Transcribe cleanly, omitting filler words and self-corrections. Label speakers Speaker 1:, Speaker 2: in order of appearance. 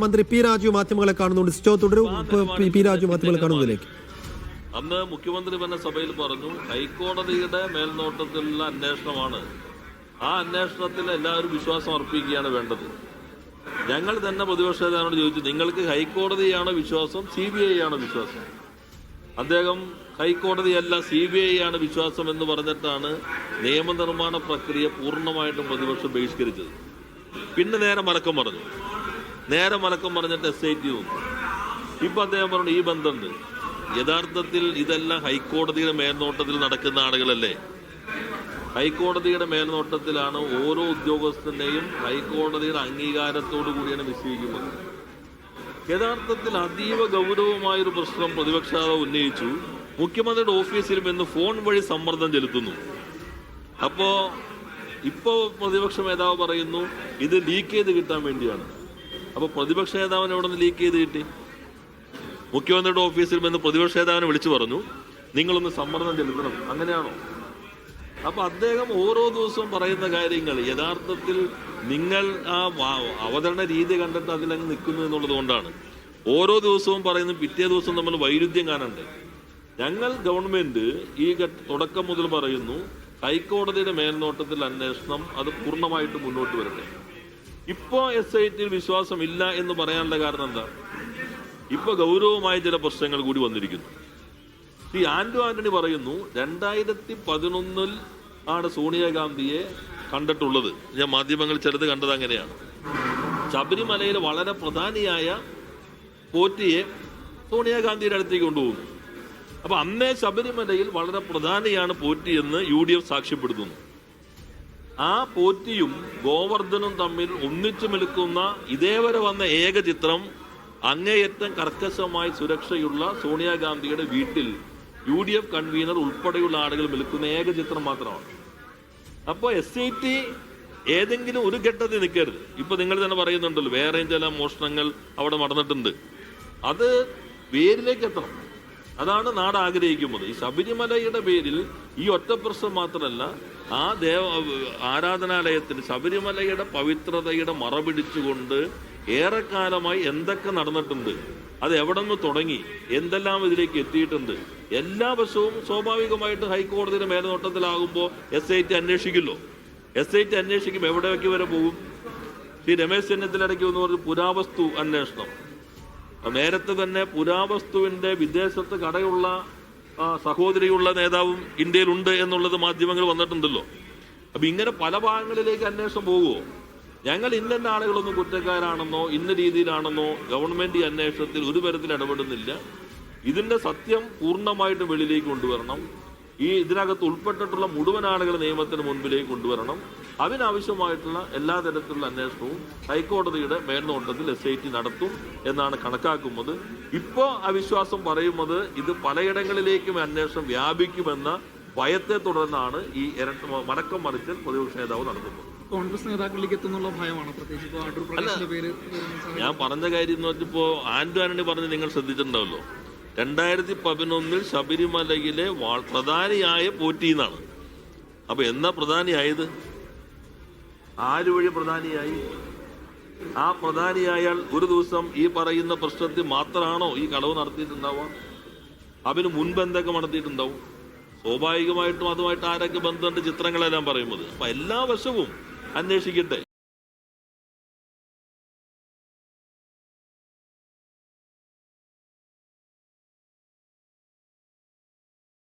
Speaker 1: മന്ത്രി പി രാജു മാധ്യമങ്ങളെ കാണുന്നുണ്ട്. സ്റ്റോ തുടരും. പി രാജു മാധ്യമങ്ങളെ കാണുന്നതിലേക്ക്
Speaker 2: അന്ന് മുഖ്യമന്ത്രി തന്നെ സഭയിൽ പറഞ്ഞു, ഹൈക്കോടതിയുടെ മേൽനോട്ടത്തിലുള്ള അന്വേഷണമാണ്, ആ അന്വേഷണത്തിൽ എല്ലാവരും വിശ്വാസം അർപ്പിക്കുകയാണ് വേണ്ടത്. ഞങ്ങൾ തന്നെ പ്രതിപക്ഷ നേതാവിനോട് ചോദിച്ചു, നിങ്ങൾക്ക് ഹൈക്കോടതിയാണോ വിശ്വാസം, CBI ആണോ വിശ്വാസം? അദ്ദേഹം ഹൈക്കോടതിയല്ല CBI ആണ് വിശ്വാസം എന്ന് പറഞ്ഞിട്ടാണ് നിയമനിർമ്മാണ പ്രക്രിയ പൂർണ്ണമായിട്ടും പ്രതിപക്ഷം ബഹിഷ്കരിച്ചത്. പിന്നെ നേരെ മലക്കം പറഞ്ഞിട്ട് SIT വന്നു. ഇപ്പൊ അദ്ദേഹം പറഞ്ഞു ഈ ബന്ധമുണ്ട്. യഥാർത്ഥത്തിൽ ഇതെല്ലാം ഹൈക്കോടതിയുടെ മേൽനോട്ടത്തിൽ നടക്കുന്ന ആളുകളല്ലേ. ഹൈക്കോടതിയുടെ മേൽനോട്ടത്തിലാണ് ഓരോ ഉദ്യോഗസ്ഥനെയും ഹൈക്കോടതിയുടെ അംഗീകാരത്തോടു കൂടിയാണ് നിശ്ചയിക്കുന്നത്. യഥാർത്ഥത്തിൽ അതീവ ഗൗരവമായൊരു പ്രശ്നം പ്രതിപക്ഷ നേതാവ് ഉന്നയിച്ചു. മുഖ്യമന്ത്രിയുടെ ഓഫീസിൽ നിന്ന് ഫോൺ വഴി സമ്മർദ്ദം ചെലുത്തുന്നു. ഇപ്പോ പ്രതിപക്ഷ നേതാവ് പറയുന്നു ഇത് ലീക്ക് ചെയ്ത് കിട്ടാൻ വേണ്ടിയാണ്. അപ്പോൾ പ്രതിപക്ഷ നേതാവിനെ എവിടെ നിന്ന് ലീക്ക് ചെയ്ത് കിട്ടി? മുഖ്യമന്ത്രിയുടെ ഓഫീസിൽ നിന്ന് പ്രതിപക്ഷ നേതാവിനെ വിളിച്ചു പറഞ്ഞു നിങ്ങളൊന്ന് സമ്മർദ്ദം ചെലുത്തണം, അങ്ങനെയാണോ? അപ്പൊ അദ്ദേഹം ഓരോ ദിവസവും പറയുന്ന കാര്യങ്ങൾ യഥാർത്ഥത്തിൽ നിങ്ങൾ ആ അവതരണ രീതി കണ്ടിട്ട് അതിലങ്ങ് നിൽക്കുന്നു എന്നുള്ളത് കൊണ്ടാണ് ഓരോ ദിവസവും പറയുന്നത്. പിറ്റേ ദിവസം നമ്മൾ വൈരുദ്ധ്യം കാണണ്ടേ? ഞങ്ങൾ ഗവൺമെന്റ് ഈ തുടക്കം മുതൽ പറയുന്നു ഹൈക്കോടതിയുടെ മേൽനോട്ടത്തിൽ അന്വേഷണം അത് പൂർണ്ണമായിട്ട് മുന്നോട്ട് വരട്ടെ. ഇപ്പോ SIT വിശ്വാസം ഇല്ല എന്ന് പറയാനുള്ള കാരണം എന്താ? ഇപ്പൊ ഗൗരവമായ ചില പ്രശ്നങ്ങൾ കൂടി വന്നിരിക്കുന്നു. ഈ ആന്റണി പറയുന്നു 2011 ആണ് സോണിയാഗാന്ധിയെ കണ്ടിട്ടുള്ളത്. ഞാൻ മാധ്യമങ്ങൾ ചിലത് കണ്ടത് അങ്ങനെയാണ്. ശബരിമലയിൽ വളരെ പ്രധാനിയായ പോറ്റിയെ സോണിയാഗാന്ധിയുടെ അടുത്തേക്ക് കൊണ്ടുപോകുന്നു. അപ്പൊ അന്നേ ശബരിമലയിൽ വളരെ പ്രധാനിയാണ് പോറ്റി എന്ന് UDF സാക്ഷ്യപ്പെടുത്തുന്നു. ആ പോറ്റിയും ഗോവർദ്ധനും തമ്മിൽ ഒന്നിച്ചു നിൽക്കുന്ന ഇതേവരെ വന്ന ഏക ചിത്രം അങ്ങേയറ്റം കർക്കശമായി സുരക്ഷയുള്ള സോണിയാഗാന്ധിയുടെ വീട്ടിൽ UDF കൺവീനർ ഉൾപ്പെടെയുള്ള ആളുകൾ നിൽക്കുന്ന ഏക ചിത്രം മാത്രമാണ്. അപ്പോൾ SIT ഏതെങ്കിലും ഒരു ഘട്ടത്തിൽ നിൽക്കരുത്. ഇപ്പൊ നിങ്ങൾ തന്നെ പറയുന്നുണ്ടല്ലോ വേറെയും ചില മോഷണങ്ങൾ അവിടെ നടന്നിട്ടുണ്ട്. അത് പേരിലേക്ക് എത്തണം. അതാണ് നാട് ആഗ്രഹിക്കുന്നത്. ഈ ശബരിമലയുടെ പേരിൽ ഈ ഒറ്റ പ്രശ്നം മാത്രമല്ല, ആ ആരാധനാലയത്തിന് ശബരിമലയുടെ പവിത്രതയുടെ മറപിടിച്ചുകൊണ്ട് ഏറെക്കാലമായി എന്തൊക്കെ നടന്നിട്ടുണ്ട്, അത് എവിടെ നിന്ന് തുടങ്ങി, എന്തെല്ലാം ഇതിലേക്ക് എത്തിയിട്ടുണ്ട്, എല്ലാ വശവും സ്വാഭാവികമായിട്ട് ഹൈക്കോടതിയുടെ മേൽനോട്ടത്തിലാകുമ്പോൾ SIT അന്വേഷിക്കുമല്ലോ. SIT അന്വേഷിക്കും എവിടേക്ക് വരെ പോകും? ശ്രീ രമേശ് ചെന്നിത്തലയ്ക്ക് എന്ന് പറഞ്ഞ് പുരാവസ്തു അന്വേഷണം. നേരത്തെ തന്നെ പുരാവസ്തുവിന്റെ വിദേശത്ത് കടയുള്ള സഹോദരിയുള്ള നേതാവും ഇന്ത്യയിലുണ്ട് എന്നുള്ളത് മാധ്യമങ്ങൾ വന്നിട്ടുണ്ടല്ലോ. അപ്പൊ ഇങ്ങനെ പല ഭാഗങ്ങളിലേക്ക് അന്വേഷണം പോകുമോ? ഞങ്ങൾ ഇന്ന ആളുകളൊന്നും കുറ്റക്കാരാണെന്നോ ഇന്ന രീതിയിലാണെന്നോ ഗവൺമെന്റ് ഈ അന്വേഷണത്തിൽ ഒരു തരത്തിൽ ഇടപെടുന്നില്ല. ഇതിന്റെ സത്യം പൂർണ്ണമായിട്ട് വെളിയിലേക്ക് കൊണ്ടുവരണം. ഇതിനകത്ത് ഉൾപ്പെട്ടിട്ടുള്ള മുഴുവൻ ആളുകൾ നിയമത്തിന് മുൻപിലേക്ക് കൊണ്ടുവരണം. അതിനാവശ്യമായിട്ടുള്ള എല്ലാ തരത്തിലുള്ള അന്വേഷണവും ഹൈക്കോടതിയുടെ മേൽനോട്ടത്തിൽ SIT നടത്തും എന്നാണ് കണക്കാക്കുന്നത്. ഇപ്പോ അവിശ്വാസം പറയുന്നത് ഇത് പലയിടങ്ങളിലേക്കും അന്വേഷണം വ്യാപിക്കുമെന്ന ഭയത്തെ തുടർന്നാണ് ഈ മടക്കം മറിച്ചൽ പ്രതിപക്ഷ നേതാവ് നടത്തുന്നത്.
Speaker 3: കോൺഗ്രസ് നേതാക്കളിലേക്ക് എത്തുന്നുള്ള ഭയമാണ്
Speaker 2: ഞാൻ പറഞ്ഞ കാര്യം എന്ന് വെച്ചപ്പോ ആന്റണി പറഞ്ഞ് നിങ്ങൾ ശ്രദ്ധിച്ചിട്ടുണ്ടാവല്ലോ. 2011 ശബരിമലയിലെ പ്രധാനിയായ പോറ്റിന്നാണ്. അപ്പൊ എന്നാ പ്രധാനിയായത്? ആര് വഴി പ്രധാനിയായി? ആ പ്രധാനിയായാൽ ഒരു ദിവസം ഈ പറയുന്ന പ്രശ്നത്തിൽ മാത്രമാണോ ഈ കളവ് നടത്തിയിട്ടുണ്ടാവുക? അതിന് മുൻപ് എന്തൊക്കെ നടത്തിയിട്ടുണ്ടാവും? സ്വാഭാവികമായിട്ടും അതുമായിട്ട് ആരൊക്കെ ബന്ധമുണ്ട് ചിത്രങ്ങളെല്ലാം പറയുന്നത്. അപ്പൊ എല്ലാ വശവും അന്വേഷിക്കട്ടെ.